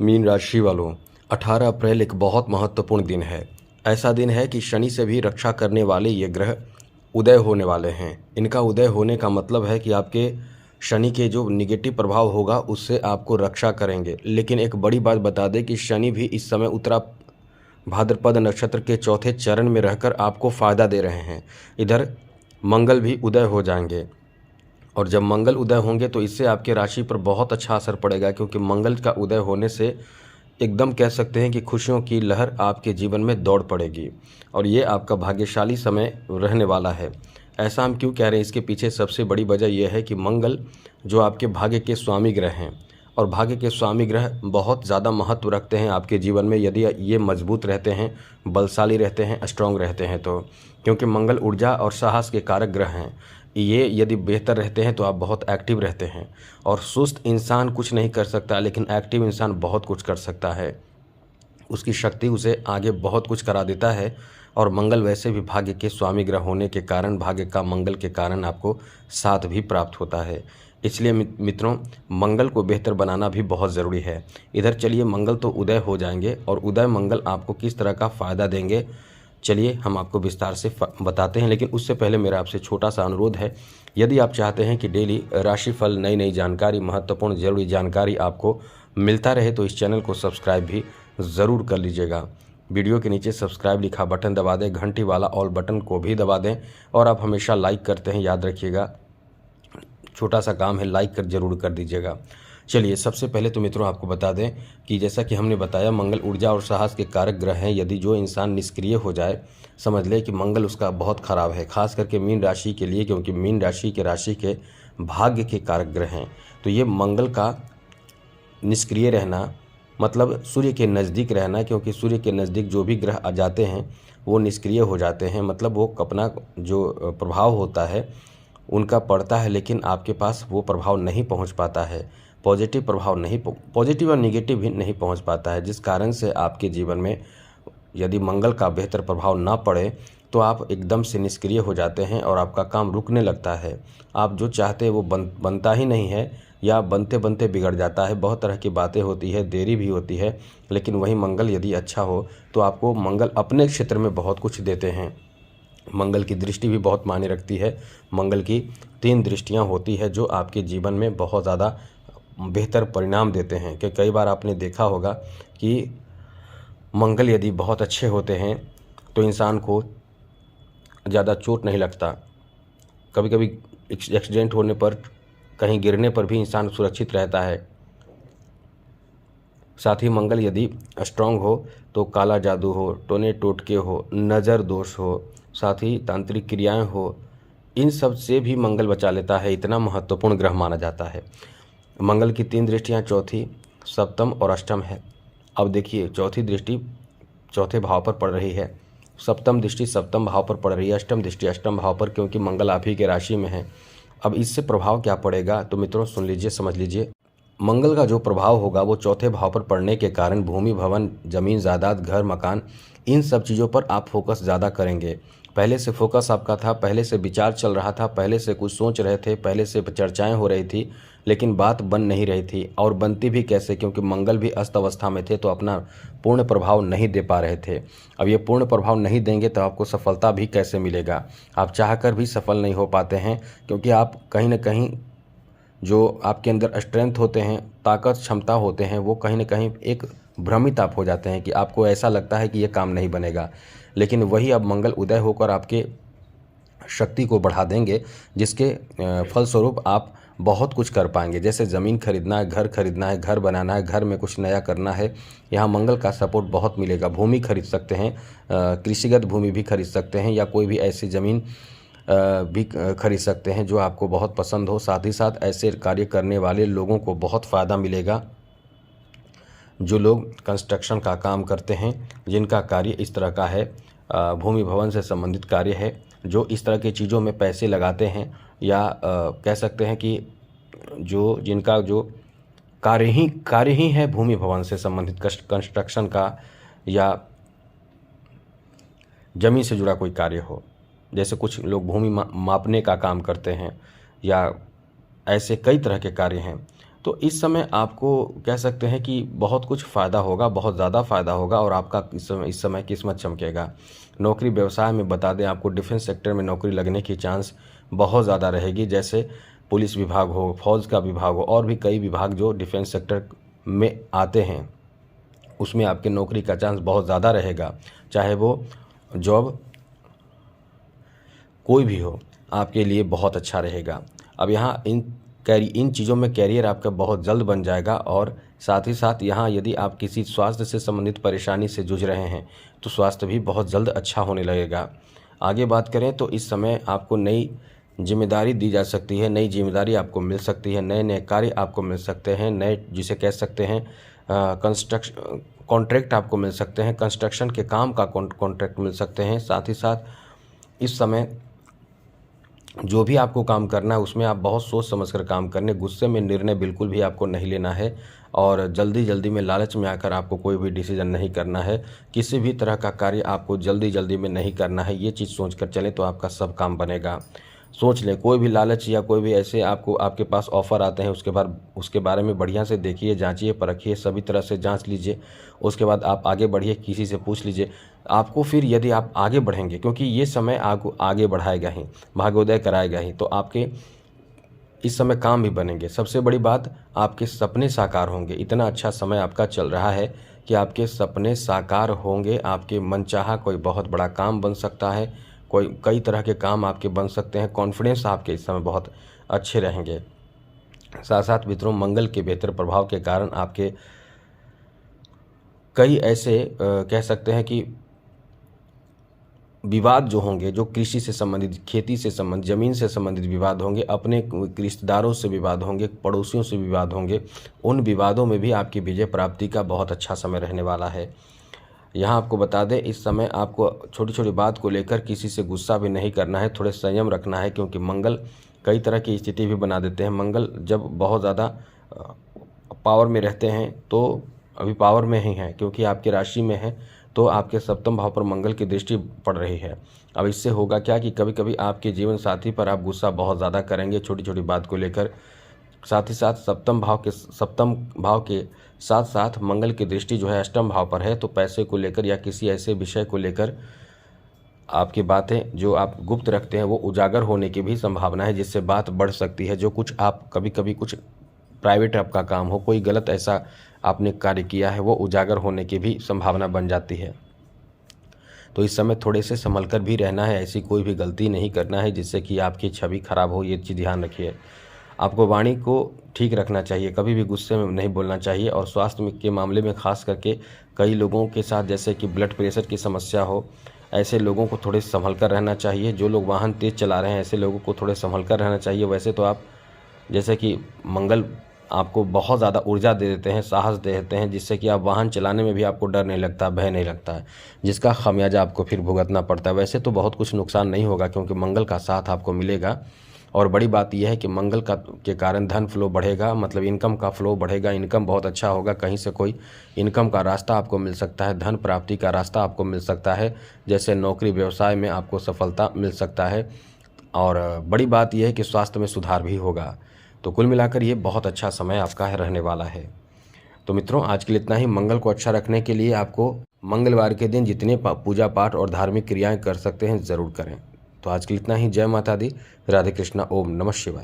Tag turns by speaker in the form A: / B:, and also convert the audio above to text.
A: Mean राशि वालों, 18 अप्रैल एक बहुत महत्वपूर्ण दिन है। ऐसा दिन है कि शनि से भी रक्षा करने वाले ये ग्रह उदय होने वाले हैं। इनका उदय होने का मतलब है कि आपके शनि के जो निगेटिव प्रभाव होगा उससे आपको रक्षा करेंगे। लेकिन एक बड़ी बात बता दें कि शनि भी इस समय उत्तरा भाद्रपद नक्षत्र के चौथे चरण में रहकर आपको फ़ायदा दे रहे हैं। इधर मंगल भी उदय हो जाएंगे और जब मंगल उदय होंगे तो इससे आपके राशि पर बहुत अच्छा असर पड़ेगा, क्योंकि मंगल का उदय होने से एकदम कह सकते हैं कि खुशियों की लहर आपके जीवन में दौड़ पड़ेगी और ये आपका भाग्यशाली समय रहने वाला है। ऐसा हम क्यों कह रहे हैं, इसके पीछे सबसे बड़ी वजह यह है कि मंगल जो आपके भाग्य के स्वामी ग्रह हैं और भाग्य के स्वामी ग्रह बहुत ज़्यादा महत्व रखते हैं आपके जीवन में यदि ये मजबूत रहते हैं, बलशाली रहते हैं, स्ट्रांग रहते हैं तो। क्योंकि मंगल ऊर्जा और साहस के कारक ग्रह हैं। ये यदि बेहतर रहते हैं तो आप बहुत एक्टिव रहते हैं और सुस्त इंसान कुछ नहीं कर सकता, लेकिन एक्टिव इंसान बहुत कुछ कर सकता है। उसकी शक्ति उसे आगे बहुत कुछ करा देता है और मंगल वैसे भी भाग्य के स्वामी ग्रह होने के कारण, भाग्य का मंगल के कारण आपको साथ भी प्राप्त होता है। इसलिए मित्रों, मंगल को बेहतर बनाना भी बहुत ज़रूरी है। इधर चलिए, मंगल तो उदय हो जाएंगे और उदय मंगल आपको किस तरह का फ़ायदा देंगे, चलिए हम आपको विस्तार से बताते हैं। लेकिन उससे पहले मेरा आपसे छोटा सा अनुरोध है, यदि आप चाहते हैं कि डेली राशिफल, नई नई जानकारी, महत्वपूर्ण ज़रूरी जानकारी आपको मिलता रहे तो इस चैनल को सब्सक्राइब भी ज़रूर कर लीजिएगा। वीडियो के नीचे सब्सक्राइब लिखा बटन दबा दें, घंटी वाला ऑल बटन को भी दबा दें और आप हमेशा लाइक करते हैं, याद रखिएगा, छोटा सा काम है, लाइक कर जरूर कर दीजिएगा। चलिए, सबसे पहले तो मित्रों आपको बता दें कि जैसा कि हमने बताया, मंगल ऊर्जा और साहस के कारक ग्रह हैं। यदि जो इंसान निष्क्रिय हो जाए, समझ ले कि मंगल उसका बहुत ख़राब है, खास करके मीन राशि के लिए, क्योंकि मीन राशि के भाग्य के कारक ग्रह हैं। तो ये मंगल का निष्क्रिय रहना मतलब सूर्य के नज़दीक रहना, क्योंकि सूर्य के नज़दीक जो भी ग्रह आ जाते हैं वो निष्क्रिय हो जाते हैं। मतलब वो अपना जो प्रभाव होता है उनका पड़ता है, लेकिन आपके पास वो प्रभाव नहीं पहुंच पाता है, पॉजिटिव प्रभाव नहीं, पॉजिटिव और निगेटिव भी नहीं पहुंच पाता है, जिस कारण से आपके जीवन में यदि मंगल का बेहतर प्रभाव ना पड़े तो आप एकदम से निष्क्रिय हो जाते हैं और आपका काम रुकने लगता है। आप जो चाहते हैं वो बनता ही नहीं है या बनते बनते बिगड़ जाता है। बहुत तरह की बातें होती है, देरी भी होती है, लेकिन वही मंगल यदि अच्छा हो तो आपको मंगल अपने क्षेत्र में बहुत कुछ देते हैं। मंगल की दृष्टि भी बहुत मायने रखती है। मंगल की 3 दृष्टियां होती है जो आपके जीवन में बहुत ज़्यादा बेहतर परिणाम देते हैं। कि कई बार आपने देखा होगा कि मंगल यदि बहुत अच्छे होते हैं तो इंसान को ज़्यादा चोट नहीं लगता। कभी कभी एक्सीडेंट होने पर, कहीं गिरने पर भी इंसान सुरक्षित रहता है। साथ ही मंगल यदि स्ट्रांग हो तो काला जादू हो, टोने टोटके हो, नज़र दोष हो, साथ ही तांत्रिक क्रियाएं हो, इन सब से भी मंगल बचा लेता है। इतना महत्वपूर्ण ग्रह माना जाता है। मंगल की 3 दृष्टियां, चौथी, सप्तम और अष्टम है। अब देखिए, चौथी दृष्टि चौथे भाव पर पड़ रही है, सप्तम दृष्टि सप्तम भाव पर पड़ रही है, अष्टम दृष्टि अष्टम भाव पर, क्योंकि मंगल आप ही के राशि में है। अब इससे प्रभाव क्या पड़ेगा तो मित्रों सुन लीजिए, समझ लीजिए। मंगल का जो प्रभाव होगा वो चौथे भाव पर पड़ने के कारण भूमि, भवन, जमीन जायदाद, घर, मकान, इन सब चीज़ों पर आप फोकस ज़्यादा करेंगे। पहले से फोकस आपका था, पहले से विचार चल रहा था, पहले से कुछ सोच रहे थे, पहले से चर्चाएं हो रही थी, लेकिन बात बन नहीं रही थी। और बनती भी कैसे, क्योंकि मंगल भी अस्त अवस्था में थे तो अपना पूर्ण प्रभाव नहीं दे पा रहे थे। अब ये पूर्ण प्रभाव नहीं देंगे तो आपको सफलता भी कैसे मिलेगा। आप चाहकर भी सफल नहीं हो पाते हैं, क्योंकि आप कहीं ना कहीं जो आपके अंदर स्ट्रेंथ होते हैं, ताकत, क्षमता होते हैं, वो कहीं ना कहीं एक भ्रमित आप हो जाते हैं कि आपको ऐसा लगता है कि ये काम नहीं बनेगा। लेकिन वही अब मंगल उदय होकर आपके शक्ति को बढ़ा देंगे, जिसके फलस्वरूप आप बहुत कुछ कर पाएंगे। जैसे ज़मीन खरीदना है, घर खरीदना है, घर बनाना है, घर में कुछ नया करना है, यहाँ मंगल का सपोर्ट बहुत मिलेगा। भूमि खरीद सकते हैं, कृषिगत भूमि भी खरीद सकते हैं, या कोई भी ऐसी ज़मीन भी खरीद सकते हैं जो आपको बहुत पसंद हो। साथ ही साथ ऐसे कार्य करने वाले लोगों को बहुत फ़ायदा मिलेगा जो लोग कंस्ट्रक्शन का काम करते हैं, जिनका कार्य इस तरह का है, भूमि भवन से संबंधित कार्य है, जो इस तरह की चीज़ों में पैसे लगाते हैं, या कह सकते हैं कि जिनका जो कार्य ही है भूमि भवन से संबंधित, कंस्ट्रक्शन का या ज़मीन से जुड़ा कोई कार्य हो। जैसे कुछ लोग भूमि मापने का काम करते हैं, या ऐसे कई तरह के कार्य हैं। तो इस समय आपको कह सकते हैं कि बहुत कुछ फ़ायदा होगा, बहुत ज़्यादा फ़ायदा होगा और आपका इस समय किस्मत चमकेगा। नौकरी व्यवसाय में बता दें, आपको डिफेंस सेक्टर में नौकरी लगने की चांस बहुत ज़्यादा रहेगी। जैसे पुलिस विभाग हो, फौज का विभाग हो और भी कई विभाग जो डिफेंस सेक्टर में आते हैं, उसमें आपके नौकरी का चांस बहुत ज़्यादा रहेगा। चाहे वो जॉब कोई भी हो, आपके लिए बहुत अच्छा रहेगा। अब यहाँ इन चीज़ों में कैरियर आपका बहुत जल्द बन जाएगा और साथ ही साथ यहाँ यदि आप किसी स्वास्थ्य से संबंधित परेशानी से जूझ रहे हैं तो स्वास्थ्य भी बहुत जल्द अच्छा होने लगेगा। आगे बात करें तो इस समय आपको नई जिम्मेदारी दी जा सकती है, नई जिम्मेदारी आपको मिल सकती है, नए नए कार्य आपको मिल सकते हैं, नए जिसे कह सकते हैं कॉन्ट्रैक्ट आपको मिल सकते हैं, कंस्ट्रक्शन के काम का कॉन्ट्रैक्ट मिल सकते हैं। साथ ही साथ इस समय जो भी आपको काम करना है उसमें आप बहुत सोच समझकर काम करने, गुस्से में निर्णय बिल्कुल भी आपको नहीं लेना है और जल्दी में लालच में आकर आपको कोई भी डिसीजन नहीं करना है। किसी भी तरह का कार्य आपको जल्दी में नहीं करना है, ये चीज़ सोचकर चलें तो आपका सब काम बनेगा। सोच लें, कोई भी लालच या कोई भी ऐसे आपके पास ऑफ़र आते हैं उसके बारे में बढ़िया से देखिए, जांचिए, परखिए, सभी तरह से जांच लीजिए। उसके बाद आप आगे बढ़िए, किसी से पूछ लीजिए। आपको फिर यदि आप आगे बढ़ेंगे, क्योंकि ये समय आपको आगे बढ़ाएगा ही, भाग्योदय कराएगा ही, तो आपके इस समय काम भी बनेंगे। सबसे बड़ी बात, आपके सपने साकार होंगे। इतना अच्छा समय आपका चल रहा है कि आपके सपने साकार होंगे, आपके मनचाहा कोई बहुत बड़ा काम बन सकता है, कई तरह के काम आपके बन सकते हैं। कॉन्फिडेंस आपके इस समय बहुत अच्छे रहेंगे। साथ साथ मित्रों, मंगल के बेहतर प्रभाव के कारण आपके कई ऐसे कह सकते हैं कि विवाद जो होंगे, जो कृषि से संबंधित, खेती से संबंधित, ज़मीन से संबंधित विवाद होंगे, अपने रिश्तेदारों से विवाद होंगे, पड़ोसियों से विवाद होंगे, उन विवादों में भी आपकी विजय प्राप्ति का बहुत अच्छा समय रहने वाला है। यहाँ आपको बता दें, इस समय आपको छोटी छोटी बात को लेकर किसी से गुस्सा भी नहीं करना है, थोड़े संयम रखना है, क्योंकि मंगल कई तरह की स्थिति भी बना देते हैं। मंगल जब बहुत ज़्यादा पावर में रहते हैं, तो अभी पावर में ही हैं क्योंकि आपकी राशि में है, तो आपके सप्तम भाव पर मंगल की दृष्टि पड़ रही है। अब इससे होगा क्या कि कभी कभी आपके जीवन साथी पर आप गुस्सा बहुत ज़्यादा करेंगे छोटी छोटी बात को लेकर। साथ ही साथ सप्तम भाव के साथ साथ मंगल की दृष्टि जो है अष्टम भाव पर है, तो पैसे को लेकर या किसी ऐसे विषय को लेकर आपकी बातें जो आप गुप्त रखते हैं वो उजागर होने की भी संभावना है, जिससे बात बढ़ सकती है। जो कुछ आप कभी कुछ प्राइवेट आपका काम हो, कोई गलत ऐसा आपने कार्य किया है, वो उजागर होने की भी संभावना बन जाती है। तो इस समय थोड़े से संभल कर भी रहना है, ऐसी कोई भी गलती नहीं करना है जिससे कि आपकी छवि खराब हो, ये चीज़ ध्यान रखिए। आपको वाणी को ठीक रखना चाहिए, कभी भी गुस्से में नहीं बोलना चाहिए। और स्वास्थ्य के मामले में खास करके कई लोगों के साथ जैसे कि ब्लड प्रेशर की समस्या हो, ऐसे लोगों को थोड़े संभल कर रहना चाहिए। जो लोग वाहन तेज़ चला रहे हैं, ऐसे लोगों को थोड़े संभल कर रहना चाहिए। वैसे तो आप जैसे कि मंगल आपको बहुत ज़्यादा ऊर्जा दे देते हैं, साहस दे देते हैं, जिससे कि आप वाहन चलाने में भी आपको डर नहीं लगता, भय नहीं लगता है, जिसका खामियाजा आपको फिर भुगतना पड़ता है। वैसे तो बहुत कुछ नुकसान नहीं होगा क्योंकि मंगल का साथ आपको मिलेगा। और बड़ी बात यह है कि मंगल के कारण धन फ्लो बढ़ेगा, मतलब इनकम का फ्लो बढ़ेगा, इनकम बहुत अच्छा होगा। कहीं से कोई इनकम का रास्ता आपको मिल सकता है, धन प्राप्ति का रास्ता आपको मिल सकता है, जैसे नौकरी व्यवसाय में आपको सफलता मिल सकता है। और बड़ी बात यह है कि स्वास्थ्य में सुधार भी होगा। तो कुल मिलाकर ये बहुत अच्छा समय आपका रहने वाला है। तो मित्रों, आज के लिए इतना ही। मंगल को अच्छा रखने के लिए आपको मंगलवार के दिन जितने पूजा पाठ और धार्मिक क्रियाएं कर सकते हैं ज़रूर करें। तो आज के लिए इतना ही। जय माता दी, राधे कृष्णा, ओम नमः शिवाय।